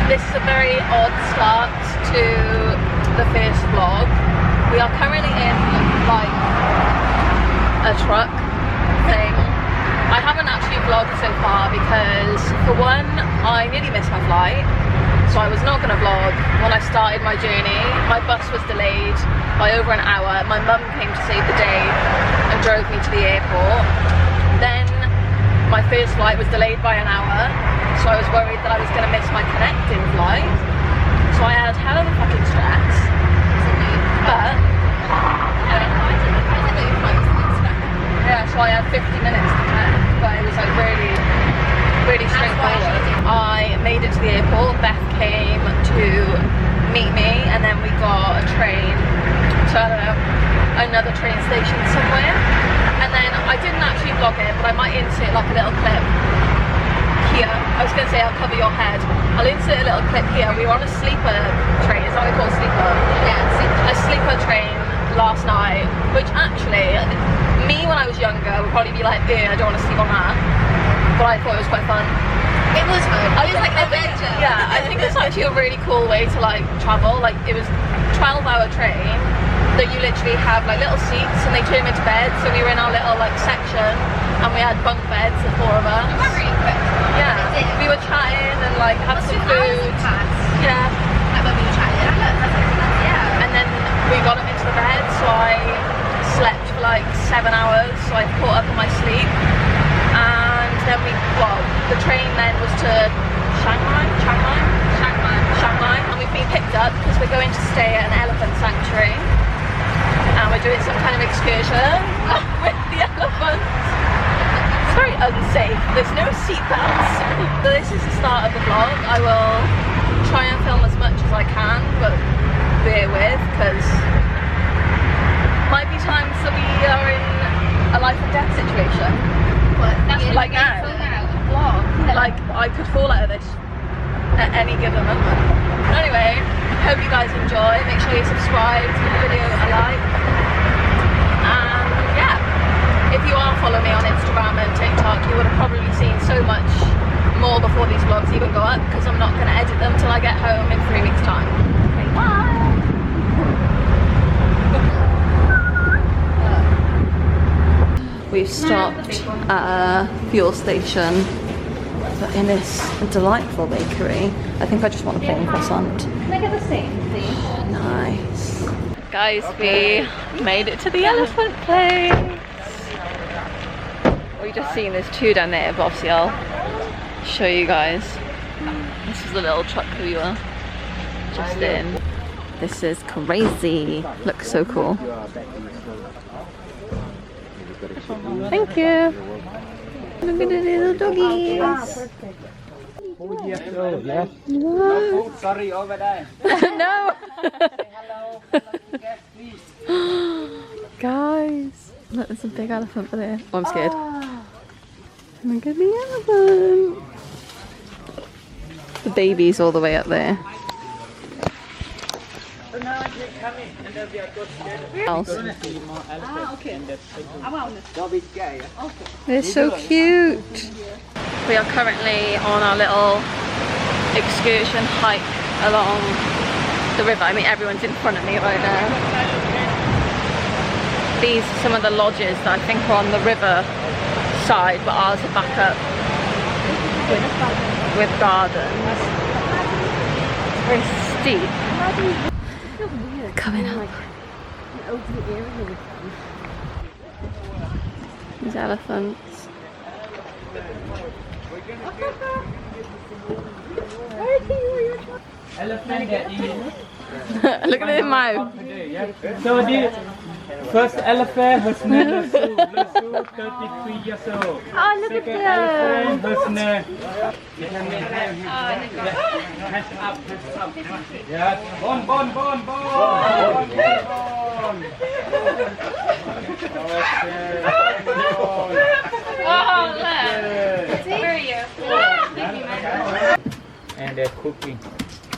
This is a very odd start to the first vlog. We are currently in like a truck thing. I haven't actually vlogged so far because for one, I nearly missed my flight, so I was not going to vlog. When I started my journey, my bus was delayed by over an hour. My mum came to save the day and drove me to the airport. Then my first flight was delayed by an hour, so I was worried that I was going to miss my connecting flight. So I had hell of a fucking stress. But yeah, so I had 50 minutes to connect, but it was like really straightforward. I made it to the airport. Beth came to meet me, and then we got a train to, I don't know, another train station somewhere. And then I didn't actually vlog it, but I might insert like a little clip here. I was going to say I'll cover your head. I'll insert a little clip here. We were on a sleeper train. Is that what we call sleeper? Yeah, a sleeper train last night, which actually, me when I was younger would probably be like, I don't want to sleep on that. But I thought it was quite fun. It was fun. I was like, adventure. Yeah, I think it's actually a really cool way to like travel. Like it was a 12-hour train that you literally have like little seats and they turn them into beds. So we were in our little like section and we had bunk beds, the four of us. It went really quick. Yeah, we were chatting and like had some food. Yeah. Like when we were chatting. Yeah. And then we got them into the bed, so I slept for like 7 hours. So I caught up on my sleep. And then the train then was to Shanghai, and we've been picked up because we're going to stay at an elephant sanctuary, and we're doing some kind of excursion with the elephants. It's very unsafe. There's no seatbelts. So this is the start of the vlog. I will try and film as much as I can, but bear with, because might be times that we are in a life and death situation. That's like now. Like I could fall out of this at any given moment. Anyway, hope you guys enjoy. Make sure you subscribe, give the video a like. And yeah, if you are following me on Instagram and TikTok, you would have probably seen so much more before these vlogs even go up, because I'm not going to edit them till I get home in 3 weeks time. Okay, bye! We've stopped at a fuel station in this delightful bakery. I think I just want a plain croissant. Can I get the same, please? Nice. Guys, we made it to the elephant place. We've just seen there's two down there, but obviously I'll show you guys. This is the little truck we were just in. This is crazy. Looks so cool. Thank you. Look at the little doggies. 4 years old, yes. What? Sorry, over there. No. Hello. Yes, please. Guys, look, there's a big elephant for there. Oh, I'm scared. Look at the elephant. The baby's all the way up there. They're so cute. We are currently on our little excursion hike along the river. I mean, everyone's in front of me right now. These are some of the lodges that I think are on the river side, but ours are back up with gardens. It's very steep. Coming up. These elephants. Elephant that is. Look at their mouth. So the first elephant, her name is Sue. 33 years old. Oh, look at Second them. elephant, her name. Hands up, hands up. Yes. Bon. Oh, look. Where are you? And they're cooking.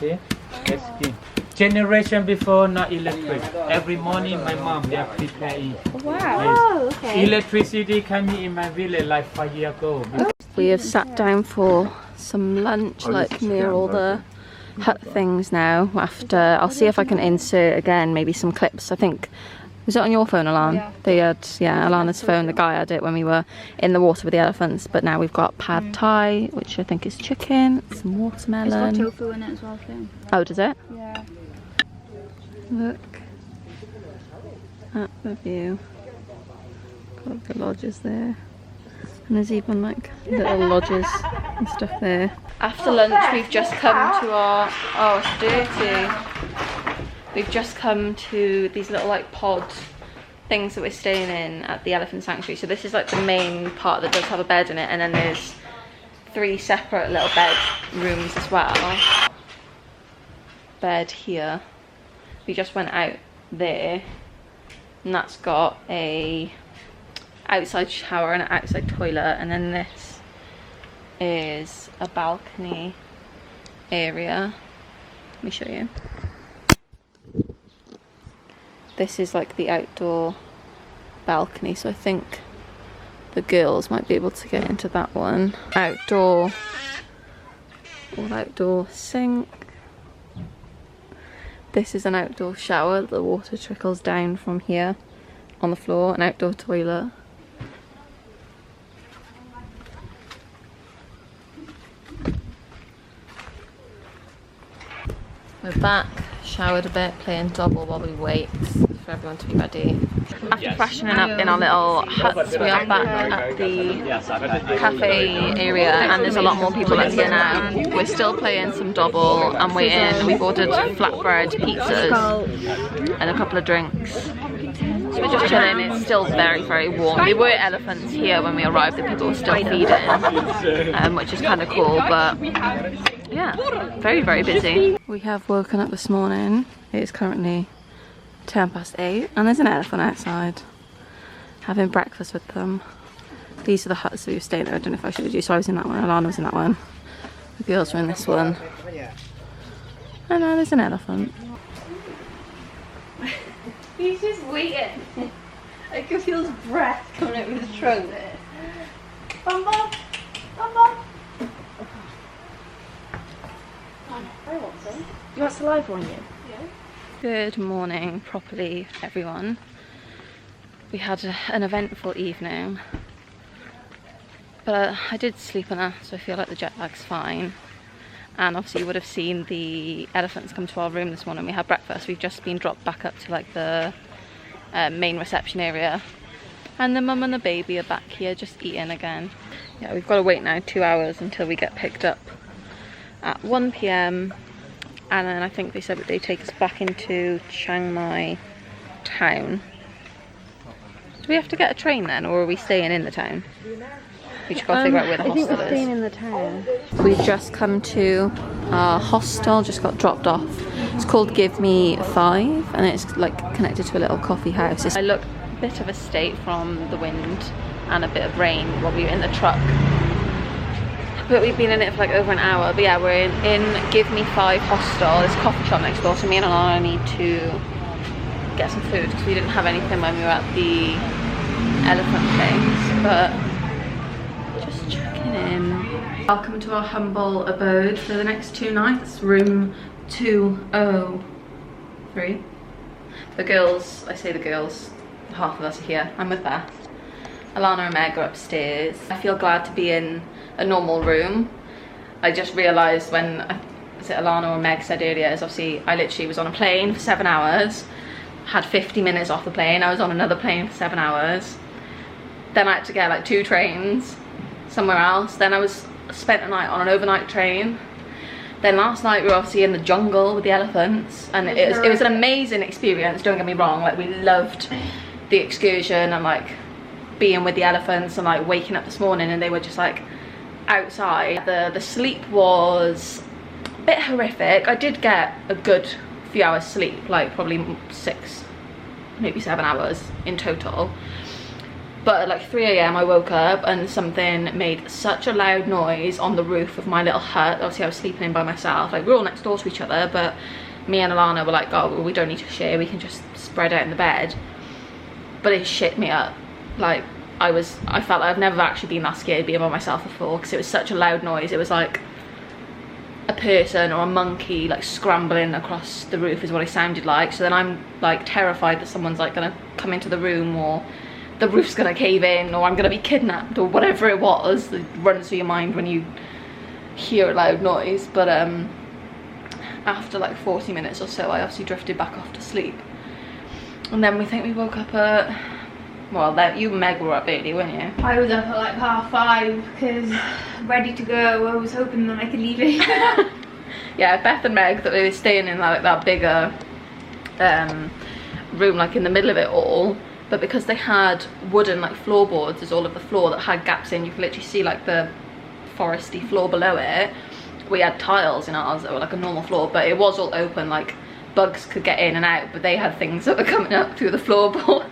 See? They're cooking. Generation before, not electric. Every morning, my mom, they are preparing. Wow. Okay. Electricity coming in my village like 5 years ago. We have sat down for some lunch, like near all the hut things now. After, I'll see if I can insert again maybe some clips. I think, was it on your phone, Alan? Yeah. They had, yeah, Alana's phone. The guy had it when we were in the water with the elephants. But now we've got pad thai, which I think is chicken, some watermelon. It's got tofu in it as well, too. Oh, does it? Yeah. Look at the view. Got the lodges there. And there's even like little lodges and stuff there. After lunch we've just come to our, oh it's dirty. We've just come to these little like pod things that we're staying in at the elephant sanctuary. So this is like the main part that does have a bed in it, and then there's 3 separate little bed rooms as well. Bed here. We just went out there, and that's got a outside shower and an outside toilet, and then this is a balcony area. Let me show you. This is like the outdoor balcony, so I think the girls might be able to get into that one. Outdoor, all outdoor sink. This is an outdoor shower. The water trickles down from here on the floor. An outdoor toilet. We're back, showered a bit, playing double while we wait for everyone to be ready. After freshening up in our little huts, we are back at the cafe area, and there's a lot more people in here now. We're still playing some double and waiting. We've ordered flatbread pizzas and a couple of drinks. So we're just chilling. It's still very, very warm. There were elephants here when we arrived, the people were still feeding, which is kind of cool, but yeah, very, very busy. We have woken up this morning. It is currently 8:10 and there's an elephant outside having breakfast with them. These are the huts that we were staying at. I don't know if I showed you. So I was in that one, Alana was in that one, the girls were in this one. And now there's an elephant. He's just waiting. I can feel his breath coming out of his throat. Bum bum! Bum bum! I want some. You want saliva on you? Yeah. Good morning, properly, everyone. We had an eventful evening, but I did sleep enough, so I feel like the jet lag's fine. And obviously you would have seen the elephants come to our room this morning. We had breakfast. We've just been dropped back up to like the main reception area, and the mum and the baby are back here just eating again. Yeah, we've got to wait now 2 hours until we get picked up at 1 PM, and then I think they said that they take us back into Chiang Mai town. Do we have to get a train then, or are we staying in the town? We just got to figure out where the hostel is. I think we're staying in the town. We've just come to our hostel, just got dropped off. It's called Give Me 5, and it's like connected to a little coffee house. I look a bit of a state from the wind and a bit of rain while we were in the truck. But we've been in it for like over an hour. But yeah, we're in Give Me 5 hostel. There's a coffee shop next door, so me and Alana need to get some food because we didn't have anything when we were at the elephant place. But just checking in. Welcome to our humble abode for the next 2 nights. Room 203. The girls, I say the girls, half of us are here. I'm with Beth. Alana and Meg are upstairs. I feel glad to be in a normal room. I just realised when Alana or Meg said earlier, is obviously I literally was on a plane for 7 hours, had 50 minutes off the plane. I was on another plane for 7 hours. Then I had to get like 2 trains somewhere else. Then I spent a night on an overnight train. Then last night we were obviously in the jungle with the elephants, and it was an amazing experience, don't get me wrong. Like, we loved the excursion and like being with the elephants, and like waking up this morning and they were just like outside. The sleep was a bit horrific. I did get a good few hours sleep, like probably 6, maybe 7 hours in total. But at like 3 AM I woke up and something made such a loud noise on the roof of my little hut. Obviously I was sleeping in by myself, like we're all next door to each other, but me and Alana were like, oh, well, we don't need to share, we can just spread out in the bed. But it shit me up. Like, I felt like I've never actually been that scared being by myself before, because it was such a loud noise. It was like a person or a monkey like scrambling across the roof is what it sounded like. So then I'm like terrified that someone's like gonna come into the room, or the roof's gonna cave in, or I'm gonna be kidnapped, or whatever it was that runs through your mind when you hear a loud noise. But after like 40 minutes or so, I obviously drifted back off to sleep. And then we woke up at, well, you and Meg were up early, weren't you? I was up at like 5:30 because ready to go. I was hoping that I could leave it. Yeah, Beth and Meg, that they were staying in like that bigger room, like in the middle of it all. But because they had wooden like floorboards as all of the floor that had gaps in, you could literally see like the foresty floor below it. We had tiles in ours that were like a normal floor, but it was all open, like bugs could get in and out, but they had things that were coming up through the floorboards.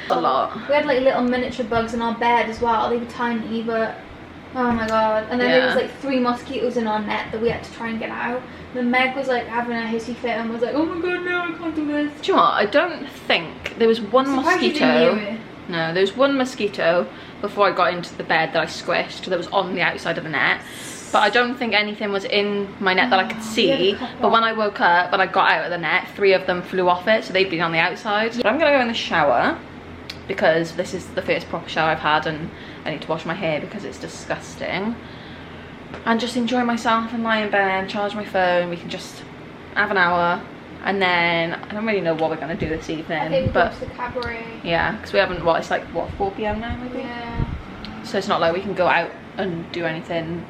A lot. We had like little miniature bugs in our bed as well. They were tiny, but oh my god. And then there was like 3 mosquitoes in our net that we had to try and get out. Then Meg was like having a hissy fit and was like, oh my god, no, I can't do this. Do you know what? I don't think there was one mosquito. No, there was one mosquito before I got into the bed that I squished that was on the outside of the net. But I don't think anything was in my net that I could see. But when I woke up and I got out of the net, 3 of them flew off it, so they'd been on the outside. But I'm gonna go in the shower because this is the first proper shower I've had, and I need to wash my hair because it's disgusting. And just enjoy myself and lie in bed, charge my phone. We can just have an hour, and then I don't really know what we're gonna do this evening. I think but we'll go to the cabaret. yeah, because we haven't. Well, it's like what, 4 PM now maybe. Yeah. So it's not like we can go out and do anything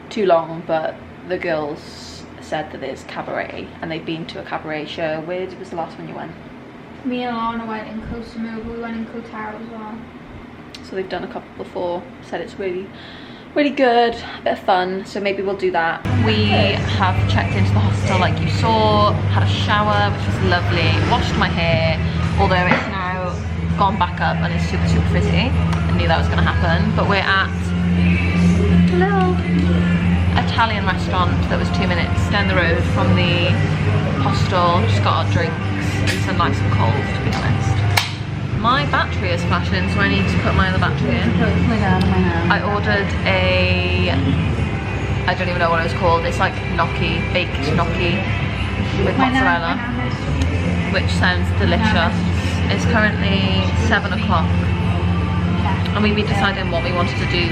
too long. But the girls said that there's cabaret, and they've been to a cabaret show. Where was the last one you went? Me and Lana went in Koh Samui. We went in Koh Tao as well. So they've done a couple before. Said it's really good, a bit of fun, so maybe we'll do that. We have checked into the hostel like you saw, had a shower which was lovely, washed my hair, although it's now gone back up and it's super frizzy. I knew that was going to happen. But we're at a little Italian restaurant that was 2 minutes down the road from the hostel. Just got our drinks. It's a nice and cold, to be honest. My battery is flashing, so I need to put my other battery in. I ordered a, I don't even know what it was called. It's like gnocchi, baked gnocchi with mozzarella, which sounds delicious. It's currently 7 o'clock, and we've been deciding what we wanted to do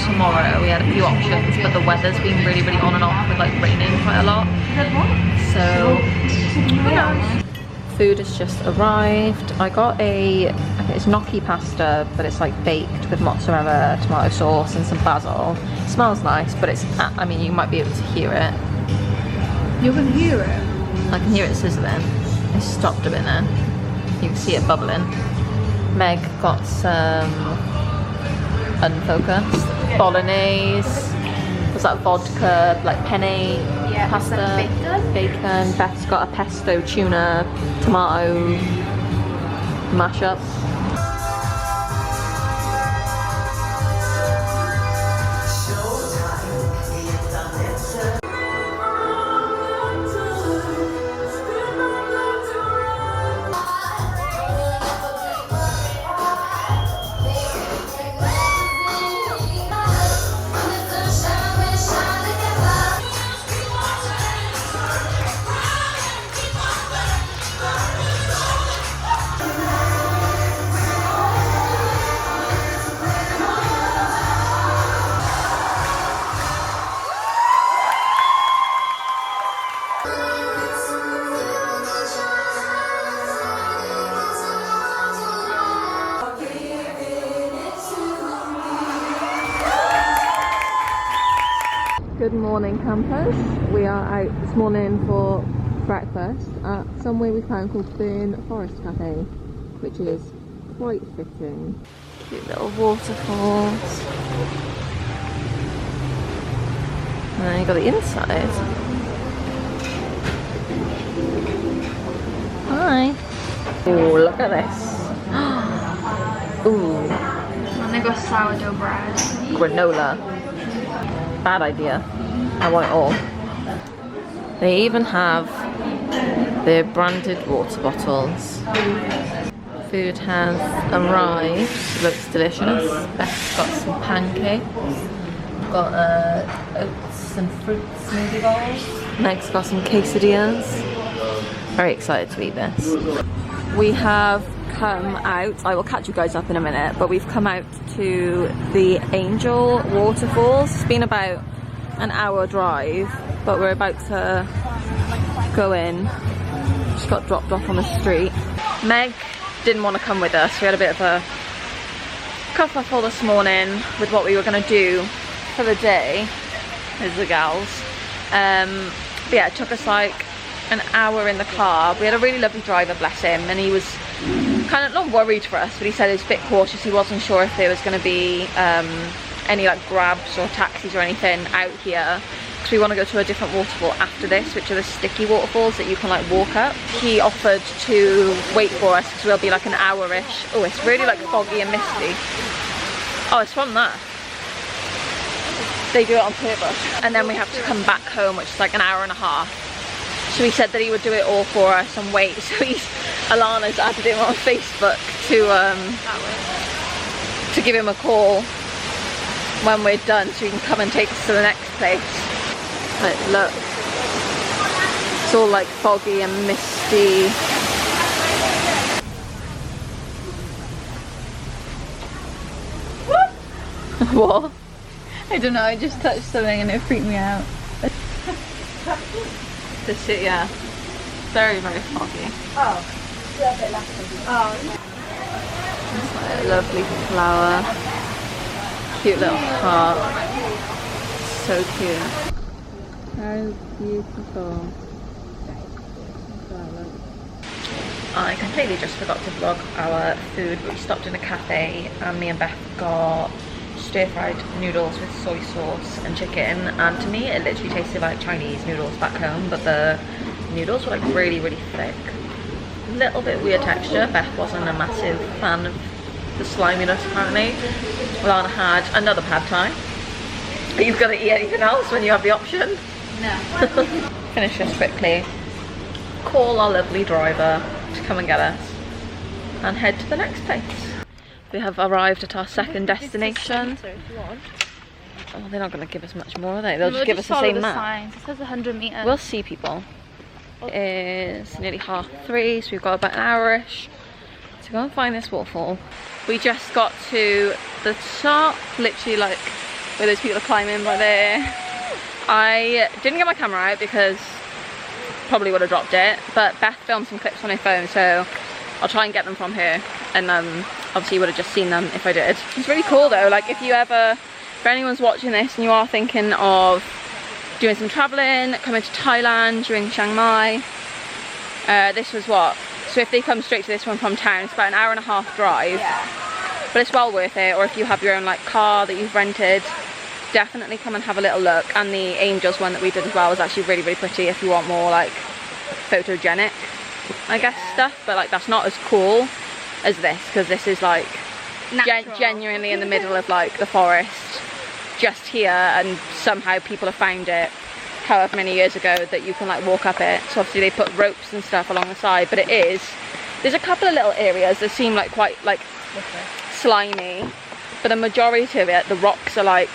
tomorrow. We had a few options, but the weather's been really on and off with like raining quite a lot. So who knows? Food has just arrived. I got it's gnocchi pasta, but it's like baked with mozzarella, tomato sauce and some basil. It smells nice, but it's, I mean, you might be able to hear it. You can hear it? I can hear it sizzling. It stopped a bit then. You can see it bubbling. Meg got some unfocused bolognese. Was that vodka, like penne pasta? Bacon. Beth's got a pesto tuna tomato mashup. Good morning, campers. We are out this morning for breakfast at somewhere we found called Fern Forest Cafe, which is quite fitting. Cute little waterfalls. And then you got the inside. Hi. Oh, look at this. Ooh. And they got sourdough bread. Granola. Bad idea. I want it all. They even have their branded water bottles. Food has arrived. Looks delicious. Beth's got some pancakes. Got oats and fruit smoothie bowls. Meg's got some quesadillas. Very excited to eat this. We have come out, I will catch you guys up in a minute, but we've come out to the Angel Waterfalls. It's been about an hour drive, but we're about to go in. Just got dropped off on the street. Meg didn't want to come with us. We had a bit of a kerfuffle this morning with what we were going to do for the day as the gals. But yeah, it took us like an hour in the car. We had a really lovely driver, bless him, and he was kind of not worried for us, but he said he was a bit cautious. He wasn't sure if there was going to be any like grabs or taxis or anything out here, because we want to go to a different waterfall after this, which are the sticky waterfalls that you can like walk up. He offered to wait for us because we'll be like an hour-ish. Oh, it's really like foggy and misty. Oh, it's from there. They do it on purpose. And then we have to come back home, which is like an hour and a half. So he said that he would do it all for us and wait. So Alana's added him on Facebook to give him a call when we're done, so he can come and take us to the next place. But look, it's all like foggy and misty. What? I don't know, I just touched something and it freaked me out. This shit, yeah. Very, very foggy. Oh, a little bit left. Oh, It's like a lovely flower. Cute little heart. So cute. How beautiful. I completely just forgot to vlog our food, but we stopped in a cafe and me and Beth got stir-fried noodles with soy sauce and chicken, and to me it literally tasted like Chinese noodles back home, but the noodles were like really, really thick. A little bit weird texture. Beth wasn't a massive fan of the sliminess apparently. Lana had another pad thai. But you've got to eat anything else when you have the option. no. Finish this quickly, call our lovely driver to come and get us, and head to the next place. We have arrived at our second destination. Oh, they're not going to give us much more, are they? They'll just give us the same map. Signs. It says 100 meters. We'll see, people. It is nearly 3:30, so we've got about an hour-ish to go and find this waterfall. We just got to the top, literally like where those people are climbing right there. I didn't get my camera out because probably would have dropped it, but Beth filmed some clips on her phone, so I'll try and get them from her, and obviously you would have just seen them if I did. It's really cool though, like if anyone's watching this and you are thinking of doing some travelling, coming to Thailand, doing Chiang Mai, this was what, so if they come straight to this one from town, it's about an hour and a half drive, Yeah. but it's well worth it. Or if you have your own like car that you've rented, definitely come and have a little look. And the Angels one that we did as well was actually really, really pretty if you want more like photogenic, I guess, stuff, but like that's not as cool as this, because this is like genuinely in the middle of like the forest just here, and somehow people have found it however many years ago that you can like walk up it. So obviously they put ropes and stuff along the side, but there's a couple of little areas that seem like quite like slimy, but the majority of it, the rocks are like,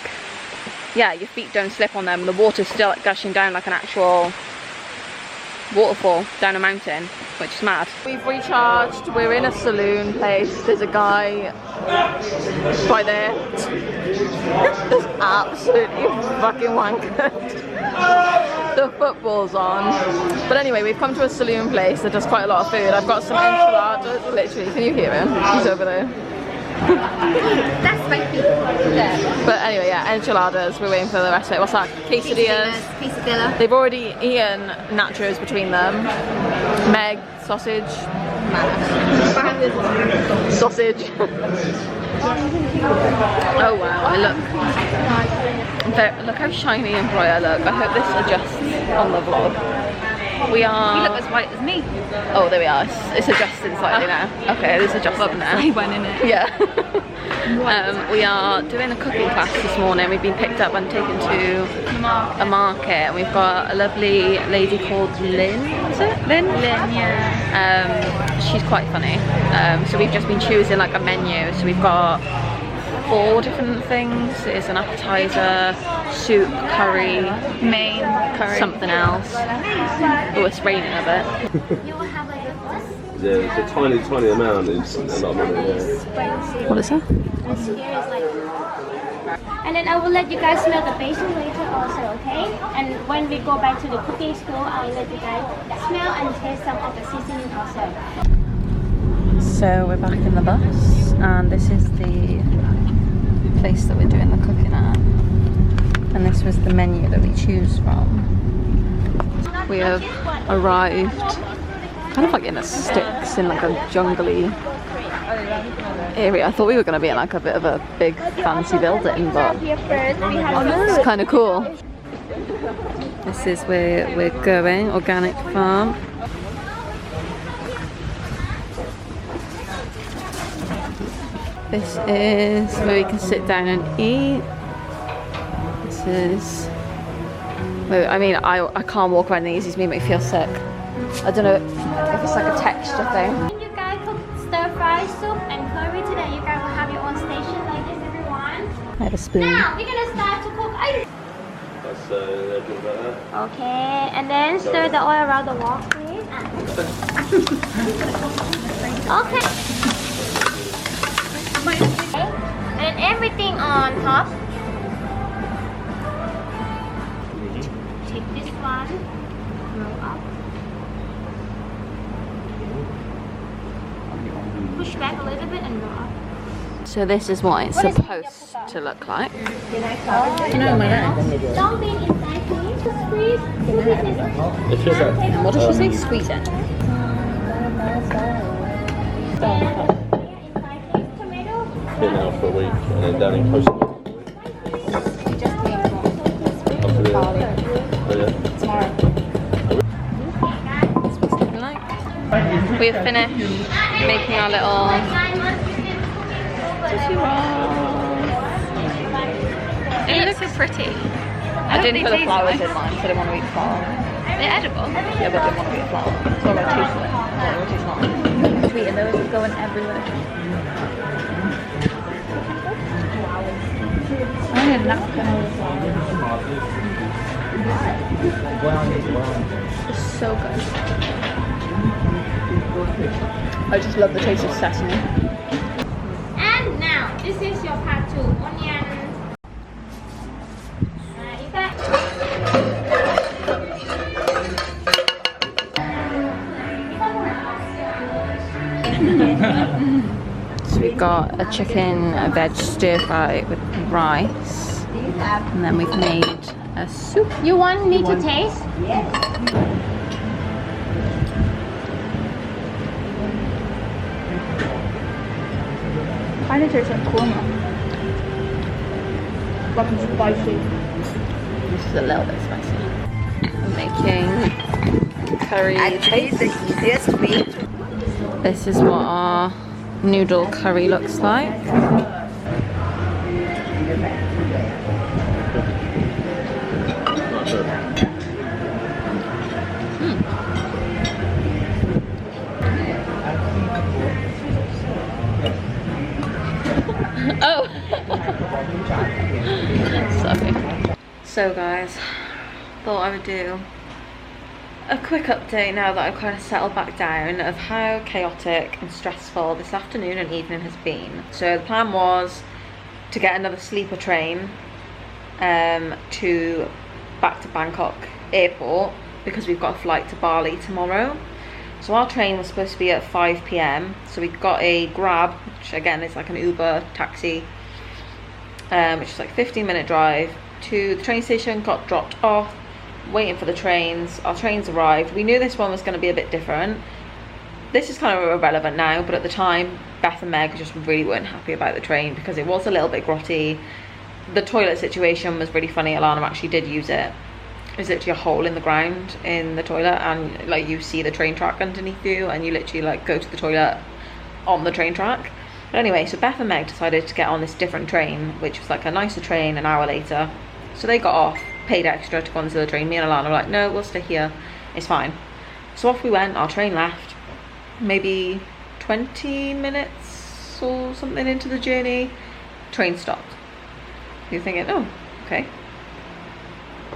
yeah, your feet don't slip on them, the water's still like gushing down like an actual waterfall down a mountain, which is mad. We've recharged, we're in a saloon place, there's a guy by there that's absolutely fucking wankered. The football's on. But anyway, we've come to a saloon place that does quite a lot of food. I've got some enchiladas, literally, can you hear him? He's over there. That's spicy. Yeah. But anyway, yeah, enchiladas, we're waiting for the rest of it. What's that? Quesadillas. Quesadilla. They've already eaten nachos between them. Meg, sausage. Sausage. Oh wow, look how shiny and bright I look. I hope this adjusts on the vlog. We are... You look as white as me. Oh, there we are. It's adjusting slightly now. Okay, it's adjusting now. I went in it. Yeah. We are doing a cooking class this morning. We've been picked up and taken to a market, and we've got a lovely lady called Lynn. Is it Lynn? Lynn, yeah. She's quite funny. So we've just been choosing like a menu. So we've got 4 different things. It's an appetizer, soup, curry, Main curry. something else. Oh, it's raining a bit. You will have like a bus. Yeah, it's a tiny amount. It's a lot of money. Yeah. What is that? This here is like. And then I will let you guys smell the basil later also, okay? And when we go back to the cooking school, I'll let you guys smell and taste some of the seasoning also. So we're back in the bus, and this is the place that we're doing the cooking at. And this was the menu that we choose from. We have arrived kind of like in the sticks, in like a jungly area. I thought we were going to be in like a bit of a big fancy building, but it's kind of cool. This is where we're going, organic farm. This is where we can sit down and eat. This is, I mean, I can't walk around these make me feel sick. I don't know if it's like a texture thing. When you guys cook stir fry soup and curry today, you guys will have your own station like this, everyone. I have a spoon. Now we're gonna start to cook. That's everything about that. Okay, and then stir the oil around the wok, please. Okay. And everything on top. Take this one, roll up. Push back a little bit and roll up. So this is what it's supposed to look like. Don't be inside, please. Squeeze. And what does she say? Squeeze it. Been out for a week and then down in Coast. We have finished making our little sushi rolls. It looks so pretty. I didn't put the flowers in mine, so I didn't want to eat the flower. They're edible? Yeah, but I didn't want to eat the flower. So I'm going to taste it. Which is not. Sweet, and those are going everywhere. I need a napkin. It's so good. I just love the taste of sesame. And now, this is your part 2, onion. So we've got a chicken, a veg stir fry with rice, and then we've made a soup. You want me to taste? Kind of tastes like korma. Like it's spicy. This is a little bit spicy. I'm making curry. Actually, the easiest way. This is what our noodle curry looks like. Oh! Sorry. So guys, thought I would do a quick update now that I've kind of settled back down of how chaotic and stressful this afternoon and evening has been. So the plan was to get another sleeper train to back to Bangkok airport because we've got a flight to Bali tomorrow. So our train was supposed to be at 5 PM. So we got a Grab, which again is like an Uber taxi, which is like a 15-minute drive to the train station, got dropped off, waiting for the trains. Our trains arrived. We knew this one was going to be a bit different. This is kind of irrelevant now, but at the time, Beth and Meg just really weren't happy about the train because it was a little bit grotty. The toilet situation was really funny. Alana actually did use it. There's literally a hole in the ground in the toilet, and like you see the train track underneath you, and you literally like go to the toilet on the train track. But anyway, so Beth and Meg decided to get on this different train, which was like a nicer train an hour later. So they got off, paid extra to go onto the train. Me and Alana were like, no, we'll stay here, it's fine. So off we went. Our train left maybe 20 minutes or something into the journey. train stopped. You're thinking, oh, okay.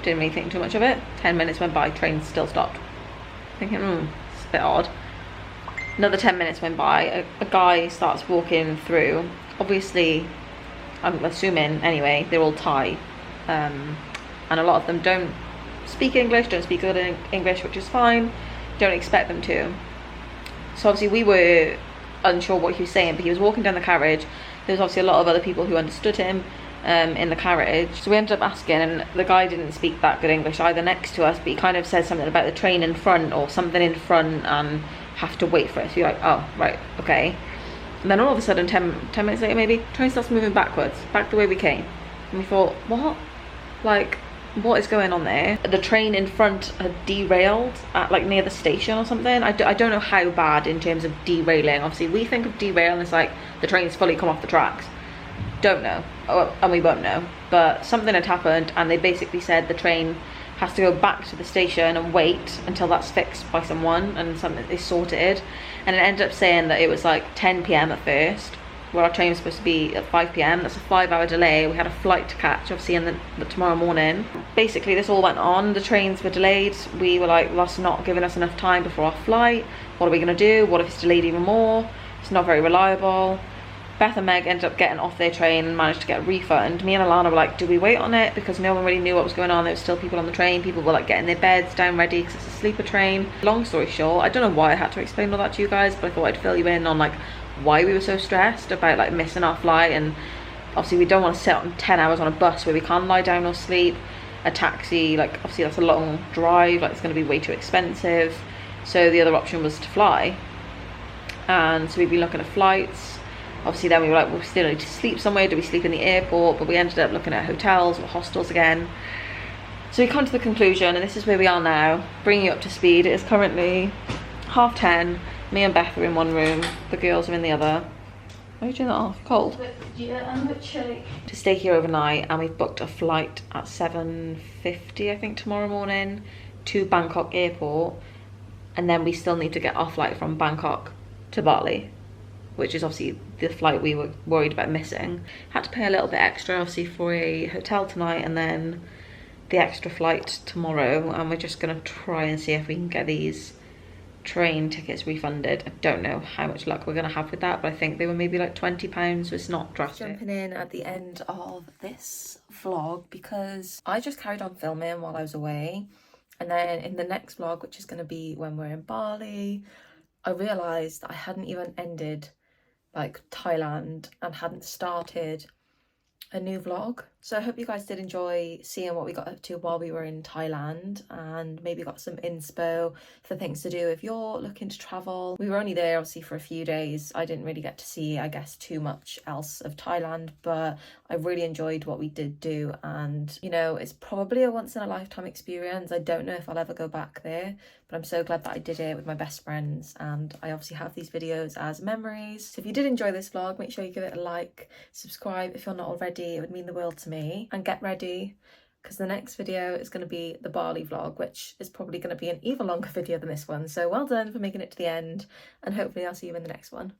Didn't really think too much of it. 10 minutes went by, train still stopped. Thinking, it's a bit odd. Another 10 minutes went by, a guy starts walking through. Obviously, I'm assuming anyway, they're all Thai. And a lot of them don't speak English, don't speak good English, which is fine. Don't expect them to. So obviously we were unsure what he was saying, but he was walking down the carriage. There was obviously a lot of other people who understood him in the carriage. So we ended up asking, and the guy didn't speak that good English either next to us, but he kind of said something about the train in front or something in front and have to wait for it. So you're like, oh, right, okay. And then all of a sudden, 10 minutes later maybe, train starts moving backwards, back the way we came. And we thought, what? Like, what is going on there? The train in front had derailed at like near the station or something. I don't know how bad in terms of derailing. Obviously we think of derailing as like the train's fully come off the tracks. Don't know, and we won't know, but something had happened and they basically said the train has to go back to the station and wait until that's fixed by someone and something is sorted. And it ended up saying that it was like 10 p.m. at first, where our train was supposed to be at 5 p.m. That's a 5-hour delay. We had a flight to catch, obviously, in the tomorrow morning. Basically, this all went on. The trains were delayed. We were like, that's not giving us enough time before our flight. What are we going to do? What if it's delayed even more? It's not very reliable. Beth and Meg ended up getting off their train and managed to get a refund. Me and Alana were like, do we wait on it? Because no one really knew what was going on. There were still people on the train. People were like getting their beds down ready because it's a sleeper train. Long story short, I don't know why I had to explain all that to you guys, but I thought I'd fill you in on like why we were so stressed about like missing our flight. And obviously we don't want to sit on 10 hours on a bus where we can't lie down or sleep. A taxi, like obviously that's a long drive, like it's going to be way too expensive. So the other option was to fly. And so we'd be looking at flights. Obviously then we were like, we still need to sleep somewhere. Do we sleep in the airport? But we ended up looking at hotels or hostels again. So we come to the conclusion, and this is where we are now, bringing you up to speed. It is currently 10:30. Me and Beth are in one room, the girls are in the other. Why are you doing that off? Cold? Yeah, I'm a bit chilly. To stay here overnight, and we've booked a flight at 7:50 I think tomorrow morning to Bangkok airport, and then we still need to get our flight from Bangkok to Bali, which is obviously the flight we were worried about missing. Had to pay a little bit extra obviously for a hotel tonight and then the extra flight tomorrow, and we're just gonna try and see if we can get these train tickets refunded. I don't know how much luck we're gonna have with that, but I think they were maybe like £20, so it's not drastic. Jumping in at the end of this vlog because I just carried on filming while I was away, and then in the next vlog, which is gonna be when we're in Bali, I realised I hadn't even ended like Thailand and hadn't started a new vlog. So I hope you guys did enjoy seeing what we got up to while we were in Thailand, and maybe got some inspo for things to do if you're looking to travel. We were only there obviously for a few days. I didn't really get to see, I guess, too much else of Thailand, but I really enjoyed what we did do, and you know, it's probably a once in a lifetime experience. I don't know if I'll ever go back there, but I'm so glad that I did it with my best friends, and I obviously have these videos as memories. So if you did enjoy this vlog, make sure you give it a like, subscribe if you're not already, it would mean the world to me, and get ready because the next video is going to be the Bali vlog, which is probably going to be an even longer video than this one. So well done for making it to the end, and hopefully I'll see you in the next one.